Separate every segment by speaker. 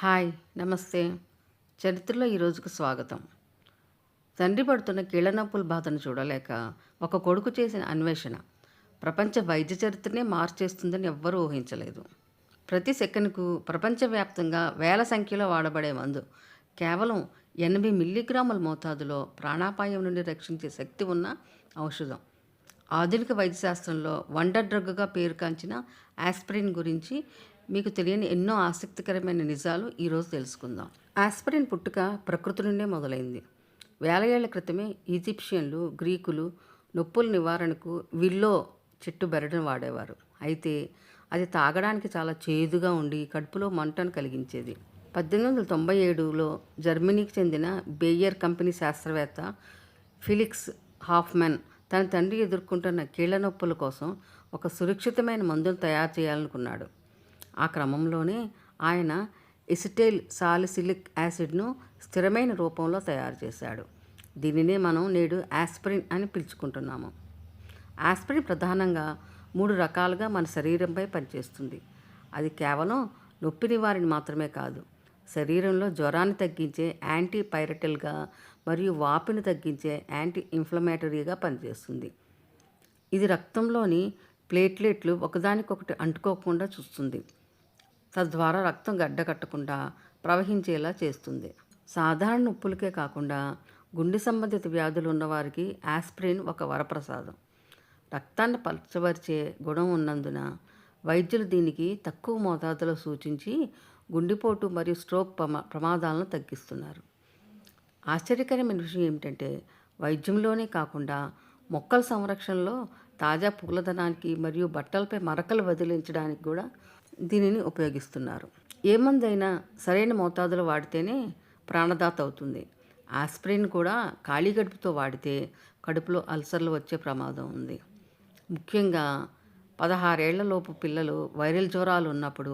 Speaker 1: Hi నమస్తే. చరిత్రలో ఈరోజుకు స్వాగతం. తండ్రి పడుతున్న కీళ్ళ నొప్పుల బాధను చూడలేక ఒక కొడుకు చేసిన అన్వేషణ ప్రపంచ వైద్య చరిత్రనే మార్చేస్తుందని ఎవ్వరూ ఊహించలేదు. ప్రతి సెకనుకు ప్రపంచవ్యాప్తంగా వేల సంఖ్యలో వాడబడే మందు కేవలం 80 మిల్లీగ్రాముల మోతాదులో ప్రాణాపాయం నుండి రక్షించే శక్తి ఉన్న ఔషధం. ఆధునిక వైద్యశాస్త్రంలో వండర్ డ్రగ్గా పేరుగాంచిన ఆస్పిరిన్ గురించి మీకు తెలియని ఎన్నో ఆసక్తికరమైన నిజాలు ఈరోజు తెలుసుకుందాం. ఆస్పిరిన్ పుట్టుక ప్రకృతి నుండే మొదలైంది. వేల ఏళ్ల క్రితమే ఈజిప్షియన్లు, గ్రీకులు నొప్పుల నివారణకు విల్లో చెట్టు బెరడును వాడేవారు. అయితే అది తాగడానికి చాలా చేదుగా ఉండి కడుపులో మంటను కలిగించేది. 1897లో జర్మనీకి చెందిన బేయర్ కంపెనీ శాస్త్రవేత్త ఫిలిక్స్ హాఫ్మెన్ తన తండ్రి ఎదుర్కొంటున్న కీళ్ల నొప్పుల కోసం ఒక సురక్షితమైన మందును తయారు చేయాలనుకున్నాడు. ఆ క్రమంలోనే ఆయన ఎసిటైల్ సాలిసిలిక్ యాసిడ్ను స్థిరమైన రూపంలో తయారు చేశాడు. దీనినే మనం నేడు ఆస్పిరిన్ అని పిలుచుకుంటున్నాము. ఆస్పిరిన్ ప్రధానంగా 3 రకాలుగా మన శరీరంపై పనిచేస్తుంది. అది కేవలం నొప్పి నివారణ మాత్రమే కాదు, శరీరంలో జ్వరాన్ని తగ్గించే యాంటీ పైరటల్గా మరియు వాపుని తగ్గించే యాంటీ ఇన్ఫ్లమేటరీగా పనిచేస్తుంది. ఇది రక్తంలోని ప్లేట్లెట్లు ఒకదానికొకటి అంటుకోకుండా చూస్తుంది. తద్వారా రక్తం గడ్డకట్టకుండా ప్రవహించేలా చేస్తుంది. సాధారణ నొప్పులకే కాకుండా గుండె సంబంధిత వ్యాధులు ఉన్నవారికి ఆస్పిరిన్ ఒక వరప్రసాదం. రక్తాన్ని పలచబరిచే గుణం ఉన్నందున వైద్యులు దీనికి తక్కువ మోతాదులో సూచించి గుండెపోటు మరియు స్ట్రోక్ ప్రమాదాలను తగ్గిస్తున్నారు. ఆశ్చర్యకరమైన విషయం ఏమిటంటే వైద్యంలోనే కాకుండా మొక్కల సంరక్షణలో తాజా పూలదనానికి మరియు బట్టలపై మరకలు వదిలించడానికి కూడా దీనిని ఉపయోగిస్తున్నారు. ఏ మందైనా సరైన మోతాదులో వాడితేనే ప్రాణదాత అవుతుంది. ఆస్పిరిన్ కూడా ఖాళీ కడుపుతో వాడితే కడుపులో అల్సర్లు వచ్చే ప్రమాదం ఉంది. ముఖ్యంగా 16 ఏళ్లలోపు పిల్లలు వైరల్ జ్వరాలు ఉన్నప్పుడు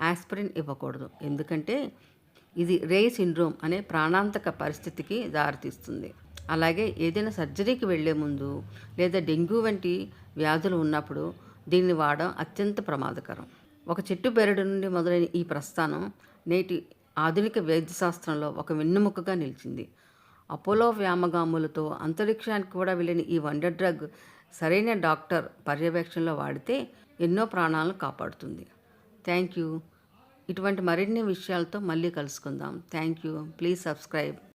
Speaker 1: ఆస్పిరిన్ ఇవ్వకూడదు. ఎందుకంటే ఇది రేయ్ సిండ్రోమ్ అనే ప్రాణాంతక పరిస్థితికి దారితీస్తుంది. అలాగే ఏదైనా సర్జరీకి వెళ్లే ముందు లేదా డెంగ్యూ వంటి వ్యాధులు ఉన్నప్పుడు దీన్ని వాడడం అత్యంత ప్రమాదకరం. ఒక చెట్టు బెరడు నుండి మొదలైన ఈ ప్రస్థానం నేటి ఆధునిక వైద్యశాస్త్రంలో ఒక వెన్నెముకగా నిలిచింది. అపోలో వ్యామగాములతో అంతరిక్షానికి కూడా వెళ్ళిన ఈ వండర్ డ్రగ్ సరైన డాక్టర్ పర్యవేక్షణలో వాడితే ఎన్నో ప్రాణాలను కాపాడుతుంది. Thank you. ఇటువంటి మరిన్ని విషయాలతో మళ్ళీ కలుసుకుందాం. Thank you. Please subscribe.